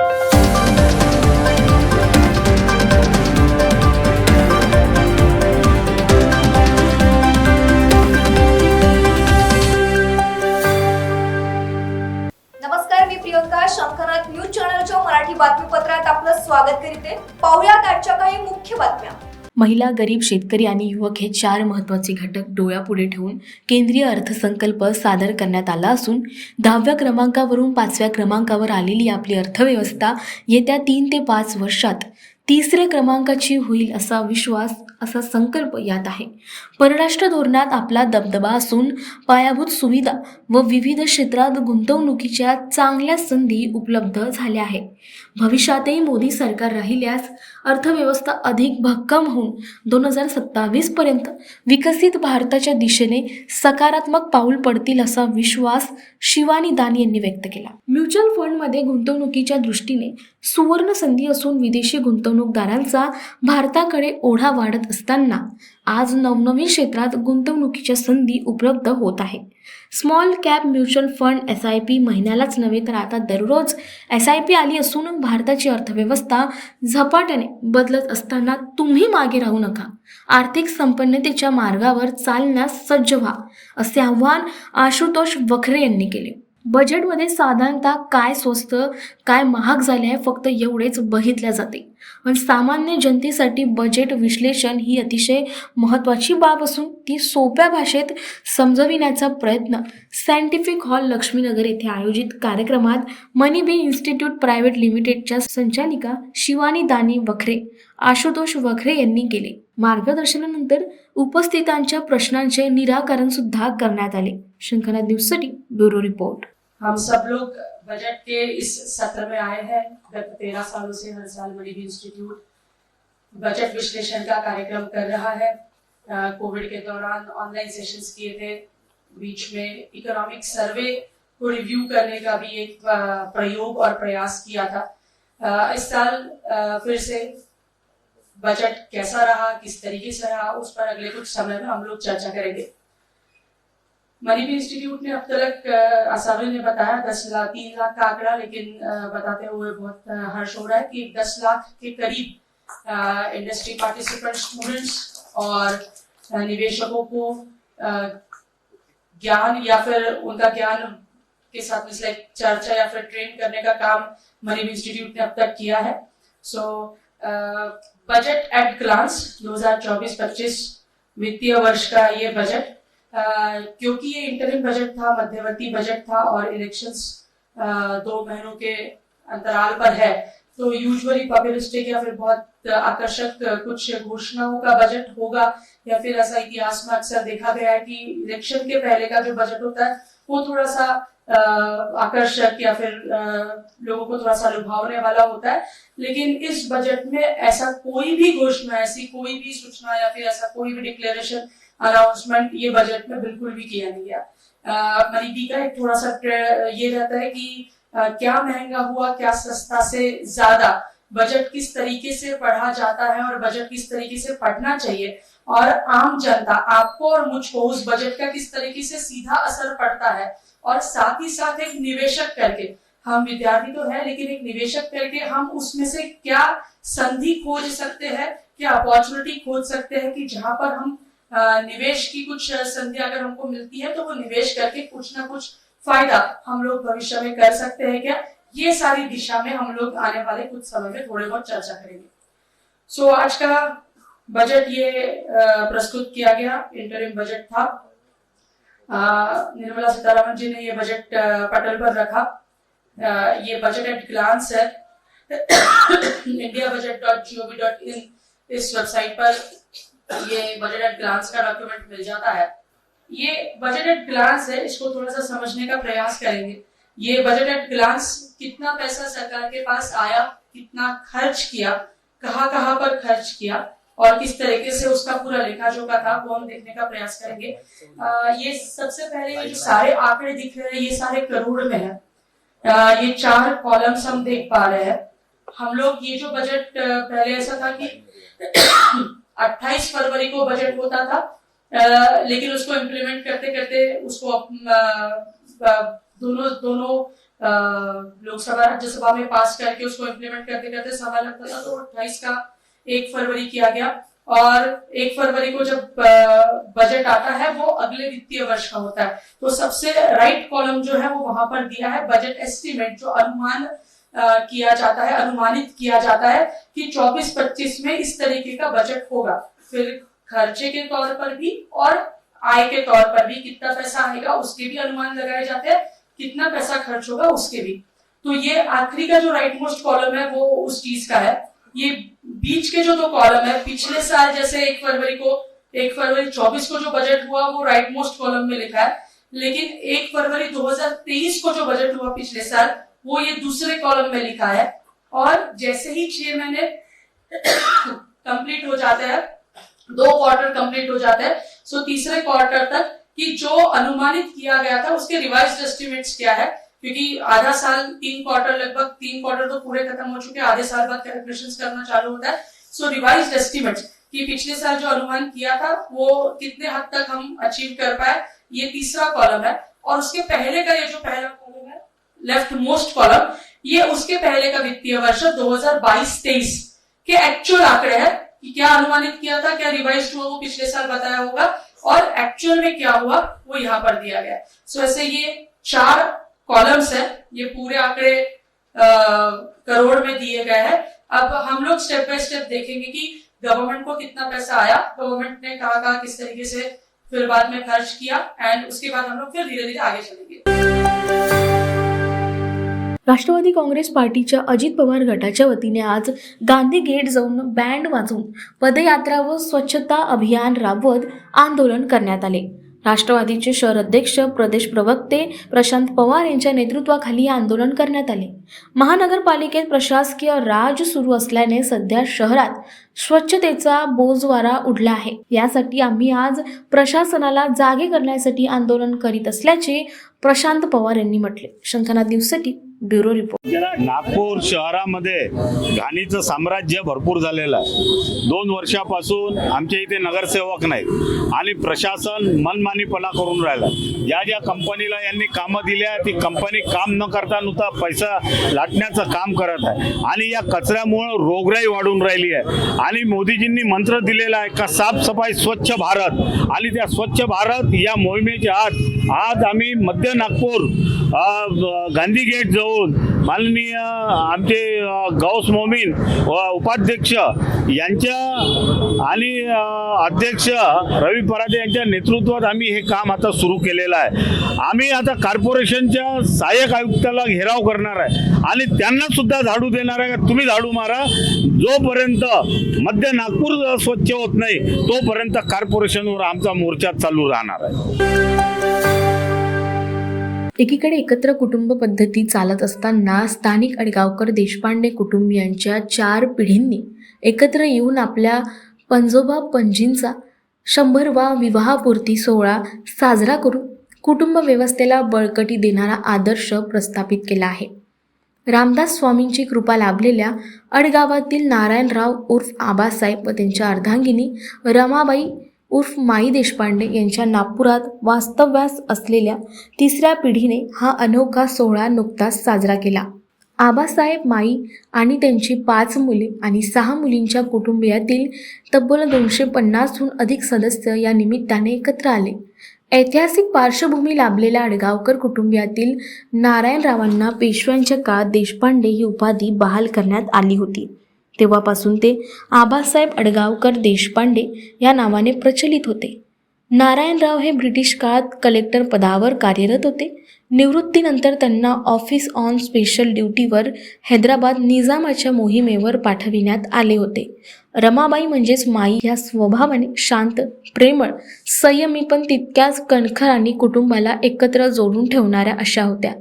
नमस्कार, मी प्रियंका. शंखनाथ न्यूज चॅनलच्या मराठी बातमीपत्रात आपलं स्वागत करते. पाहुयात आजच्या काही मुख्य बातम्या. महिला, गरीब, शेतकरी आणि युवक हे चार महत्त्वाचे घटक डोळ्यापुढे ठेवून केंद्रीय अर्थसंकल्प सादर करण्यात आला असून 10व्या क्रमांकावरून 5व्या क्रमांकावर आलेली आपली अर्थव्यवस्था येत्या 3 ते 5 वर्षात 3ऱ्या क्रमांकाची होईल असा विश्वास, असा संकल्प यात आहे. परराष्ट्र धोरणात आपला दबदबा असून पायाभूत सुविधा व विविध क्षेत्रात गुंतवणुकीच्या चांगल्या संधी उपलब्ध झाल्या आहे. भविष्यातही मोदी सरकार राहिल्यास अर्थव्यवस्था अधिक भक्कम होऊन 2027 पर्यंत विकसित भारताच्या दिशेने सकारात्मक पाऊल पडतील असा विश्वास शिवानी दानी यांनी व्यक्त केला. म्युच्युअल फंडमध्ये गुंतवणुकीच्या दृष्टीने सुवर्ण संधी असून विदेशी गुंतवणूकदारांचा भारताकडे ओढा वाढत असताना आज नवनवीन क्षेत्रात गुंतवणुकीच्या संधी उपलब्ध होत आहे. Small cap mutual fund SIP महिन्यालाच नव्हे तर आता दररोज SIP आली असून भारताची अर्थव्यवस्था झपाट्याने बदलत असताना तुम्ही मागे राहू नका. आर्थिक संपन्नतेच्या मार्गावर चालण्यास सज्ज व्हा, असे आवाहन आशुतोष वखरे यांनी केले. बजेटमध्ये साधारणतः काय स्वस्त काय महाग झाले आहे फक्त एवढेच बघितले जाते, पण सामान्य जनतेसाठी बजेट विश्लेषण ही अतिशय महत्त्वाची बाब असून ती सोप्या भाषेत समजविण्याचा प्रयत्न सायंटिफिक हॉल लक्ष्मीनगर येथे आयोजित कार्यक्रमात मनीबी इन्स्टिट्यूट प्रायव्हेट लिमिटेडच्या संचालिका शिवानी दानी वखरे, आशुतोष वखरे यांनी केले. मार्गदर्शनानंतर उपस्थितांच्या प्रश्नांचे निराकरण सुद्धा करण्यात आले. शंखनाथ न्यूजसाठी ब्युरो रिपोर्ट. हम सब लोग बजट के इस सत्र में आए हैं. गत 13 सालों से हर साल मणिबी इंस्टीट्यूट बजट विश्लेषण का कार्यक्रम कर रहा है. कोविड के दौरान ऑनलाइन सेशंस किए थे, बीच में इकोनॉमिक सर्वे को रिव्यू करने का भी एक प्रयोग और प्रयास किया था. इस साल फिर से बजट कैसा रहा, किस तरीके से रहा, उस पर अगले कुछ समय में हम लोग चर्चा करेंगे. मणिबी इंस्टीट्यूट ने अब तक असाविर ने बताया 3 लाख का आंकड़ा, लेकिन बताते हुए बहुत हर्ष हो रहा है कि 10 लाख के करीब इंडस्ट्री पार्टिसिपेंट, स्टूडेंट्स और निवेशकों को ज्ञान या फिर उनका ज्ञान के साथ में चर्चा या फिर ट्रेन करने का काम मणिबी इंस्टीट्यूट ने अब तक किया है. सो बजट एट ग्लांस 2024-25 वित्तीय वर्ष का ये बजट, क्योंकि ये इंटरिम बजट था, मध्यवर्ती बजट था और इलेक्शंस 2 महीनों के अंतराल पर है, तो यूजुअली पॉपुलिस्टिक या फिर बहुत आकर्षक कुछ घोषणाओं का बजट होगा, या फिर ऐसा इतिहास में अक्सर देखा गया है कि इलेक्शन के पहले का जो बजट होता है वो थोड़ा सा आकर्षक या फिर लोगों को थोड़ा सा लुभावने वाला होता है. लेकिन इस बजट में ऐसा कोई भी घोषणा, ऐसी कोई भी सूचना या फिर ऐसा कोई भी डिक्लेरेशन, अनाउंसमेंट ये बजट में बिल्कुल भी किया नहीं गया. मणिबी का एक थोड़ा सा ये रहता है कि क्या महंगा हुआ, क्या सस्ता से ज्यादा, बजट किस तरीके से पढ़ा जाता है और बजट किस तरीके से पढ़ना चाहिए, और आम जनता, आपको और मुझको उस बजट का किस तरीके से सीधा असर पड़ता है, और साथ ही साथ एक निवेशक करके, हम विद्यार्थी तो है लेकिन एक निवेशक करके हम उसमें से क्या संधि खोज सकते हैं, क्या अपॉर्चुनिटी खोज सकते हैं कि जहां पर हम निवेश की कुछ संधि अगर हमको मिलती है तो वो निवेश करके कुछ ना कुछ फायदा हम लोग भविष्य में कर सकते हैं क्या. ये सारी दिशा में हम लोग आने वाले कुछ समय में थोड़े बहुत चर्चा करेंगे. सो आज का बजट ये प्रस्तुत किया गया, इंटरिम बजट था. निर्मला सीतारमण जी ने ये बजट पटल पर रखा. ये बजट एट ग्लांस है. indiabudget.gov.in इस वेबसाइट पर ये बजट एट ग्लांस का डॉक्यूमेंट मिल जाता है. ये बजट एट ग्लांस है, इसको थोड़ा सा समझने का प्रयास करेंगे. ये बजट एट ग्लांस, कितना पैसा सरकार के पास आया, कितना खर्च किया, कहाँ पर खर्च किया और किस तरीके से उसका पूरा लेखा जोखा था वो हम देखने का प्रयास करेंगे. ये सबसे पहले ये जो सारे आंकड़े दिख रहे हैं ये सारे करोड़ में है. ये 4 कॉलम्स हम देख पा रहे हैं. हम लोग ये जो बजट पहले ऐसा था कि 28 फरवरी को बजट होता था, लेकिन उसको इम्प्लीमेंट करते करते उसको दोनों लोकसभा राज्यसभा में पास करके उसको इम्प्लीमेंट करते करते समय लगता था, तो 28 का 1 फरवरी किया गया। और 1 फरवरी को जब बजट आता है वो अगले वित्तीय वर्ष का होता है, तो सबसे राइट कॉलम जो है वो वहां पर दिया है बजट एस्टिमेट, जो अनुमान किया जाता है, अनुमानित किया जाता है कि 24-25 में इस तरीके का बजट होगा। फिर खर्चे के तौर पर भी और आय के तौर पर भी कितना पैसा आएगा उसके भी अनुमान लगाए जाते हैं, कितना पैसा खर्च होगा उसके भी। तो ये आखिरी का जो राइट मोस्ट कॉलम है वो उस चीज का है। ये बीच के जो 2 कॉलम है, पिछले साल जैसे 1 फरवरी 24 को जो बजट हुआ वो राइट मोस्ट कॉलम में लिखा है, लेकिन 1 फरवरी 2023 को जो बजट हुआ पिछले साल वो ये दूसरे कॉलम में लिखा है। और जैसे ही 6 महीने कंप्लीट हो जाते हैं, 2 क्वार्टर कंप्लीट हो जाते हैं, सो तीसरे क्वार्टर तक कि जो अनुमानित किया गया था उसके रिवाइज्ड एस्टिमेट्स क्या है, क्योंकि आधा साल 3 क्वार्टर, लगभग 3 क्वार्टर तो पूरे खत्म हो चुके हैं, आधे साल बाद कैलकुलेशंस करना चालू होता है। सो रिवाइज्ड एस्टिमेट्स कि पिछले साल जो अनुमान किया था वो कितने हद तक हम अचीव कर पाए, ये तीसरा कॉलम है। और उसके पहले का ये जो पहला कॉलम है, लेफ्ट मोस्ट कॉलम, ये उसके पहले का वित्तीय वर्ष 2022-23 के एक्चुअल आंकड़े हैं कि क्या अनुमानित किया था, क्या रिवाइज हुआ वो पिछले साल बताया होगा, और एक्चुअल में क्या हुआ वो यहाँ पर दिया गया है। सो ऐसे ये 4 कॉलम्स है, ये पूरे आंकड़े करोड़ में दिए गए हैं। अब हम लोग स्टेप बाय स्टेप देखेंगे कि गवर्नमेंट को कितना पैसा आया, गवर्नमेंट ने कहा किस तरीके से फिर बाद में खर्च किया, एंड उसके बाद हम लोग फिर धीरे धीरे आगे चलेंगे। राष्ट्रवादी काँग्रेस पार्टीच्या अजित पवार गटाच्या वतीने आज गांधी गेट जाऊन बँड वाजवून पदयात्रा व स्वच्छता अभियान राबवत आंदोलन करण्यात आले। राष्ट्रवादीचे शहर अध्यक्ष प्रदेश प्रवक्ते प्रशांत पवार यांच्या नेतृत्वाखाली आंदोलन करण्यात आले। महानगरपालिकेत प्रशासकीय राज सुरू असल्याने सध्या शहरात स्वच्छतेचा बोजवारा उडला आहे। यासाठी आम्ही आज प्रशासनाला जागे करण्यासाठी आंदोलन करीत असल्याचे प्रशांत पवार यांनी म्हटले। शंखनाथ न्यूजसाठी ब्युरो रिपोर्ट। नागपूर शहरामध्ये घाणीचं साम्राज्य भरपूर झालेलं आहे। 2 वर्षापासून आमच्या इथे नगरसेवक नाही आणि प्रशासन मनमानीपणा करून राहिला। ज्या कंपनीला यांनी कामं दिल्या ती कंपनी काम न करता नुसता पैसा लाटण्याचं काम करत आहे आणि या कचऱ्यामुळे रोगराई वाढून राहिली आहे। आणि मोदीजींनी मंत्र दिलेला आहे का साफसफाई स्वच्छ भारत, आणि त्या स्वच्छ भारत या मोहिमेच्या आज आम्ही मध्य नागपूर गांधी गेट जाऊन माननीय आमचे गौस मोमीन उपाध्यक्ष यांच्या आणि अध्यक्ष रवी परादे यांच्या नेतृत्वात आम्ही हे काम आता सुरू केलेलं आहे। आम्ही आता कॉर्पोरेशनच्या सहाय्यक आयुक्ताला घेराव करणार आहे आणि त्यांना सुद्धा झाडू देणार आहे का तुम्ही झाडू मारा। जोपर्यंत मध्य नागपूर स्वच्छ होत नाही तोपर्यंत कॉर्पोरेशनवर आमचा मोर्चा चालू राहणार आहे। एकीकडे एकत्र कुटुंब पद्धती चालत असताना स्थानिक अडगावकर देशपांडे कुटुंबियांच्या 4 पिढींनी एकत्र येऊन आपल्या पंजोबा पणजींचा 100वा विवाहपूर्ती सोहळा साजरा करून कुटुंब व्यवस्थेला बळकटी देणारा आदर्श प्रस्थापित केला आहे। रामदास स्वामींची कृपा लाभलेल्या अडगावातील नारायणराव उर्फ आबासाहेब व त्यांच्या अर्धांगिनी रमाबाई उर्फ माई देशपांडे यांच्या नागपुरात वास्तव्यास असलेल्या 3ऱ्या पिढीने हा अनोखा सोहळा नुकताच साजरा केला। आबासाहेब, माई आणि त्यांची 5 मुले आणि 6 मुलींच्या कुटुंबियातील तब्बल 250हून अधिक सदस्य या निमित्ताने एकत्र आले। ऐतिहासिक पार्श्वभूमी लाभलेल्या अडगावकर कुटुंबियातील नारायणरावांना पेशव्यांच्या काळात देशपांडे ही उपाधी बहाल करण्यात आली होती। तेव्हापासून ते आबासाहेब अडगावकर देशपांडे या नावाने प्रचलित होते। नारायणराव हे ब्रिटिश काळात कलेक्टर पदावर कार्यरत होते। निवृत्तीनंतर त्यांना ऑफिस ऑन स्पेशल ड्युटीवर हैदराबाद निजामाच्या मोहिमेवर पाठविण्यात आले होते। रमाबाई म्हणजेच माई या स्वभावाने शांत, प्रेमळ, संयमी पण तितक्याच कणखर आणि कुटुंबाला एकत्र जोडून ठेवणाऱ्या अशा होत्या।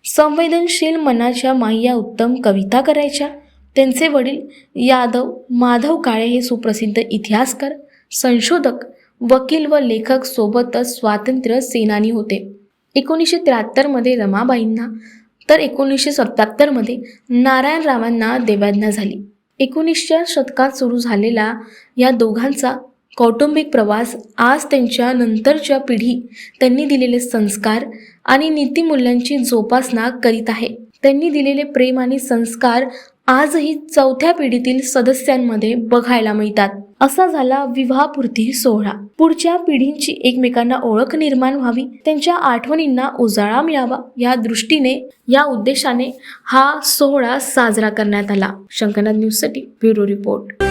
संवेदनशील मनाच्या माई या उत्तम कविता करायच्या। त्यांचे वडील यादव माधव काळे हे सुप्रसिद्ध इतिहासकार, संशोधक, वकील व लेखक सोबतच स्वातंत्र्य सेनानी होते। 1973 मध्ये रमाबाईंना तर 1977 मध्ये नारायणरावांना देवाज्ञा झाली। 19च्या शतकात सुरू झालेला या दोघांचा कौटुंबिक प्रवास आज त्यांच्या नंतरच्या पिढी त्यांनी दिलेले संस्कार आणि नीतिमूल्यांची जोपासना करीत आहे. त्यांनी दिलेले प्रेम आणि संस्कार आजही चौथ्या पिढीतील सदस्यांमध्ये बघायला मिळतात. असा झाला विवाहपूर्ती सोहळा. पुढच्या पिढींची एकमेकांना ओळख निर्माण व्हावी, त्यांच्या आठवणींना उजाळा मिळावा या दृष्टीने, या उद्देशाने हा सोहळा साजरा करण्यात आला. शंकरनाथ न्यूजसाठी ब्युरो रिपोर्ट.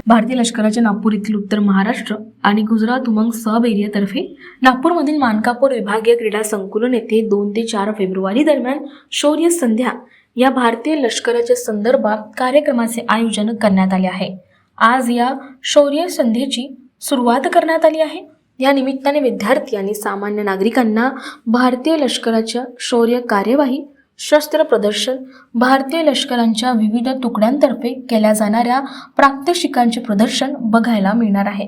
भारतीय लष्कराच्या नागपूर येथील उत्तर महाराष्ट्र आणि गुजरात उमंग सब एरियातर्फे नागपूरमधील मानकापूर विभागीय क्रीडा संकुलन येथे 2 ते 4 फेब्रुवारी दरम्यान शौर्य संध्या या भारतीय लष्कराच्या संदर्भात कार्यक्रमाचे आयोजन करण्यात आले आहे. आज या शौर्य संध्येची सुरुवात करण्यात आली आहे. या निमित्ताने विद्यार्थी आणि सामान्य नागरिकांना भारतीय लष्कराच्या शौर्य कार्यवाही, शस्त्र प्रदर्शन, भारतीय लष्करांच्या विविध तुकड्यांतर्फे केल्या जाणाऱ्या प्रात्यक्षिकांचे प्रदर्शन बघायला मिळणार आहे.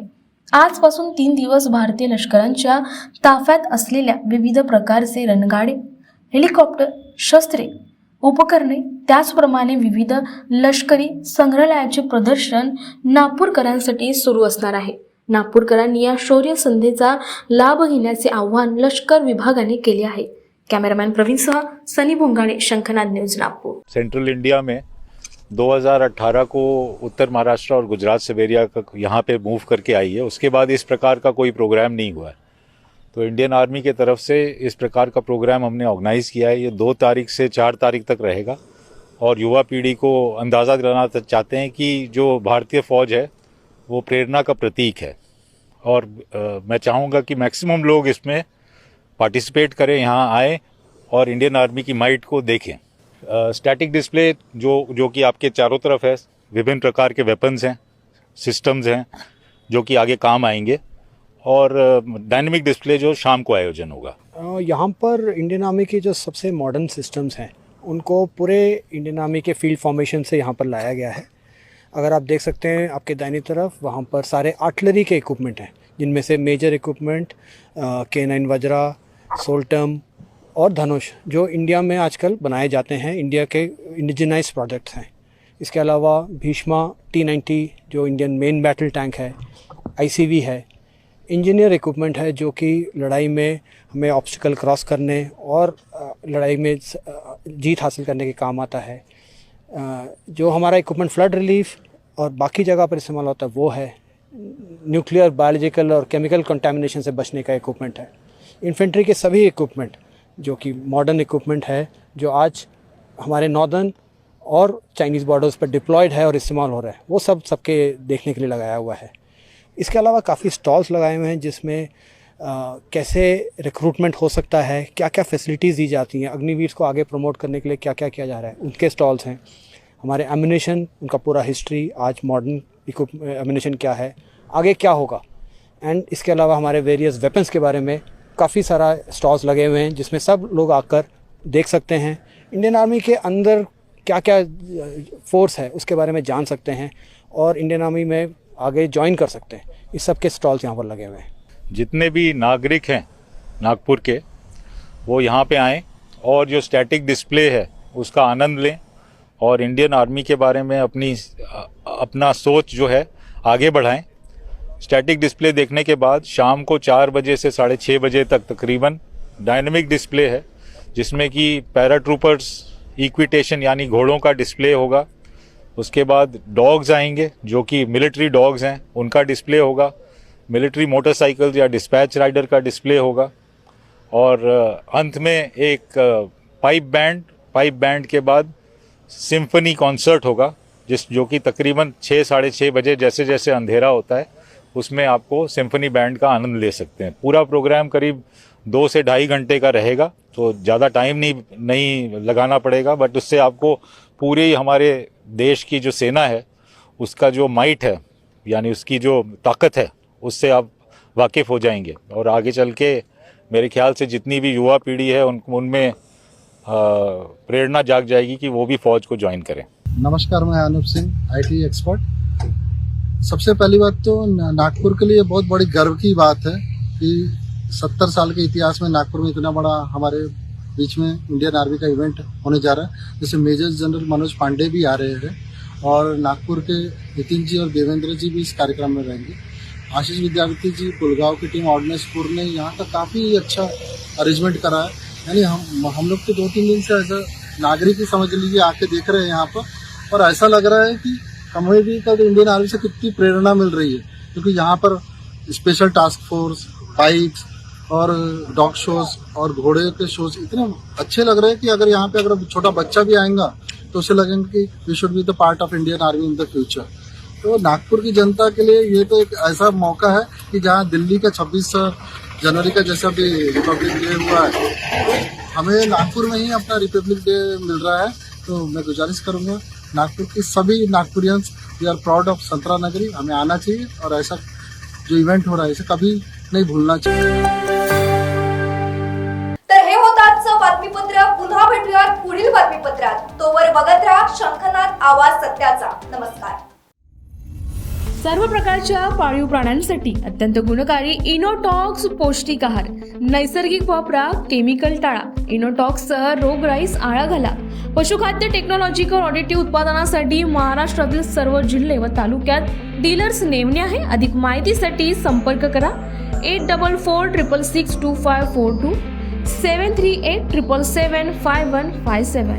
आजपासून 3 दिवस भारतीय लष्करांच्या ताफ्यात असलेल्या विविध प्रकारचे रणगाडे, हेलिकॉप्टर, शस्त्रे, उपकरणे, त्याचप्रमाणे विविध लष्करी संग्रहालयाचे प्रदर्शन नागपूरकरांसाठी सुरू असणार आहे. नागपूरकरांनी या शौर्य संध्येचा लाभ घेण्याचे आवाहन लष्कर विभागाने केले आहे. कैमरामैन प्रवीण सह सनी भोंगाड़े, शंखनाद न्यूज, नागपुर. सेंट्रल इंडिया में 2018 को उत्तर महाराष्ट्र और गुजरात सिबेरिया का यहाँ पे मूव करके आई है. उसके बाद इस प्रकार का कोई प्रोग्राम नहीं हुआ है. तो इंडियन आर्मी के तरफ से इस प्रकार का प्रोग्राम हमने ऑर्गेनाइज़ किया है. ये 2 तारीख से 4 तारीख तक रहेगा और युवा पीढ़ी को अंदाज़ा दिलाना चाहते हैं कि जो भारतीय फ़ौज है वो प्रेरणा का प्रतीक है. और मैं चाहूँगा कि मैक्सिमम लोग इसमें पार्टिसिपेट करें, यहाँ आए और इंडियन आर्मी की माइट को देखें. स्टैटिक डिस्प्ले जो कि आपके चारों तरफ है, विभिन्न प्रकार के वेपन्स हैं, सिस्टम्स हैं जो कि आगे काम आएंगे, और डायनेमिक डिस्प्ले जो शाम को आयोजन होगा. यहाँ पर इंडियन आर्मी की जो सबसे मॉडर्न सिस्टम्स हैं उनको पूरे इंडियन आर्मी के फील्ड फॉर्मेशन से यहाँ पर लाया गया है. अगर आप देख सकते हैं आपके दाहिनी तरफ, वहाँ पर सारे आर्टिलरी के इक्विपमेंट हैं, जिनमें से मेजर इक्विपमेंट K9 वज्रा, सोल्टम और धनुष जो इंडिया में आजकल बनाए जाते हैं, इंडिया के इंडिजिनाइज प्रोडक्ट्स हैं. इसके अलावा भीष्मा T90 जो इंडियन मेन बैटल टैंक है, ICV है, इंजीनियर इक्विपमेंट है जो कि लड़ाई में हमें ऑब्स्टिकल क्रॉस करने और लड़ाई में जीत हासिल करने के काम आता है. जो हमारा इक्विपमेंट फ्लड रिलीफ और बाकी जगह पर इस्तेमाल होता है वो है. न्यूक्लियर, बायोलॉजिकल और केमिकल कंटामिनेशन से बचने का इक्विपमेंट है. इन्फेंट्री के सभी इक्विपमेंट जो कि मॉडर्न इक्विपमेंट है, जो आज हमारे नॉर्दर्न और चाइनीज़ बॉर्डर्स पर डिप्लॉयड है और इस्तेमाल हो रहा है, वो सबके देखने के लिए लगाया हुआ है. इसके अलावा काफ़ी स्टॉल्स लगाए हुए हैं जिसमें कैसे रिक्रूटमेंट हो सकता है, क्या क्या फैसिलिटीज़ दी जाती हैं, अग्निवीर को आगे प्रमोट करने के लिए क्या क्या किया जा रहा है, उनके स्टॉल्स हैं. हमारे एम्यूनेशन, उनका पूरा हिस्ट्री, आज मॉडर्न एम्यूनेशन क्या है, आगे क्या होगा, एंड इसके अलावा हमारे वेरियस वेपन्स के बारे में काफ़ी सारा स्टॉल्स लगे हुए हैं जिसमें सब लोग आकर देख सकते हैं. इंडियन आर्मी के अंदर क्या क्या फोर्स है उसके बारे में जान सकते हैं और इंडियन आर्मी में आगे ज्वाइन कर सकते हैं. इस सब के स्टॉल्स यहाँ पर लगे हुए हैं. जितने भी नागरिक हैं नागपुर के, वो यहाँ पे आएँ और जो स्टैटिक डिस्प्ले है उसका आनंद लें और इंडियन आर्मी के बारे में अपना सोच जो है आगे बढ़ाएं. स्टैटिक डिस्प्ले देखने के बाद शाम को 4 बजे से 6:30 बजे तक तकरीबन डायनेमिक डिस्प्ले है जिसमें कि पैराट्रूपर्स इक्विटेशन यानी घोड़ों का डिस्प्ले होगा. उसके बाद डॉग्स आएंगे जो कि मिलिट्री डॉग्स हैं, उनका डिस्प्ले होगा. मिलिट्री मोटरसाइकिल या डिस्पैच राइडर का डिस्प्ले होगा. और अंत में एक पाइप बैंड के बाद सिम्फनी कॉन्सर्ट होगा जो कि तकरीबन 6-6:30 बजे जैसे जैसे अंधेरा होता है उसमें आपको सिम्फनी बैंड का आनंद ले सकते हैं. पूरा प्रोग्राम करीब 2 से 2.5 घंटे का रहेगा, तो ज़्यादा टाइम नहीं लगाना पड़ेगा, बट उससे आपको पूरे हमारे देश की जो सेना है उसका जो माइट है यानी उसकी जो ताकत है उससे आप वाकिफ़ हो जाएंगे. और आगे चल के मेरे ख्याल से जितनी भी युवा पीढ़ी है उनमें प्रेरणा जाग जाएगी कि वो भी फ़ौज को ज्वाइन करें. नमस्कार, मैं अनूप सिंह, IT एक्सपर्ट. सबसे पहली बात तो नागपुर के लिए बहुत बड़ी गर्व की बात है कि 70 साल के इतिहास में नागपुर में इतना बड़ा हमारे बीच में इंडियन आर्मी का इवेंट होने जा रहा है. जैसे मेजर जनरल मनोज पांडे भी आ रहे हैं और नागपुर के नितिन जी और देवेंद्र जी भी इस कार्यक्रम में रहेंगे. आशीष विद्यार्थी जी पुलगांव की टीम ऑर्डिनेसपुर ने यहाँ का काफ़ी अच्छा अरेंजमेंट करा है। यानी हम लोग तो 2-3 दिन से ऐसा नागरिक ही समझ लीजिए आके देख रहे हैं यहाँ पर, और ऐसा लग रहा है कि हमें भी कल इंडियन आर्मी से कितनी प्रेरणा मिल रही है, क्योंकि यहाँ पर स्पेशल टास्क फोर्स, बाइक्स और डॉग शोज और घोड़े के शोज इतने अच्छे लग रहे हैं कि अगर यहाँ पे अगर छोटा बच्चा भी आएगा तो उसे लगेगा कि we should be the part of Indian army in the future. तो नागपुर की जनता के लिए ये तो एक ऐसा मौका है कि जहाँ दिल्ली का 26 जनवरी का जैसा भी रिपब्लिक डे हुआ है, तो हमें नागपुर में ही अपना रिपब्लिक डे मिल रहा है। तो मैं गुजारिश करूँगा नागपुर की सभी नागपुरियंस, वी आर प्राउड ऑफ संतरा नगरी, हमें आना चाहिए और ऐसा जो इवेंट हो रहा है इसे कभी नहीं भूलना चाहिए। तर हे होतं आजचं बातमीपत्र. पुन्हा भेटूयात पुढील बातमीपत्रात. तोवर बघत राहा शंखनाद आवाज सत्याचा. नमस्कार. सर्व प्रकारच्या पाळीव प्राण्यांसाठी अत्यंत गुणकारी इनोटॉक्स पौष्टिक आहार. नैसर्गिक वापरा, केमिकल टाळा. इनोटॉक्ससह रोगराईस आळा घाला. पशुखाद्य टेक्नॉलॉजिकल ऑडिटिव्ह उत्पादनासाठी महाराष्ट्रातील सर्व जिल्हे व तालुक्यात डीलर्स नेमणे आहे. अधिक माहितीसाठी संपर्क करा 8446625542 738775157.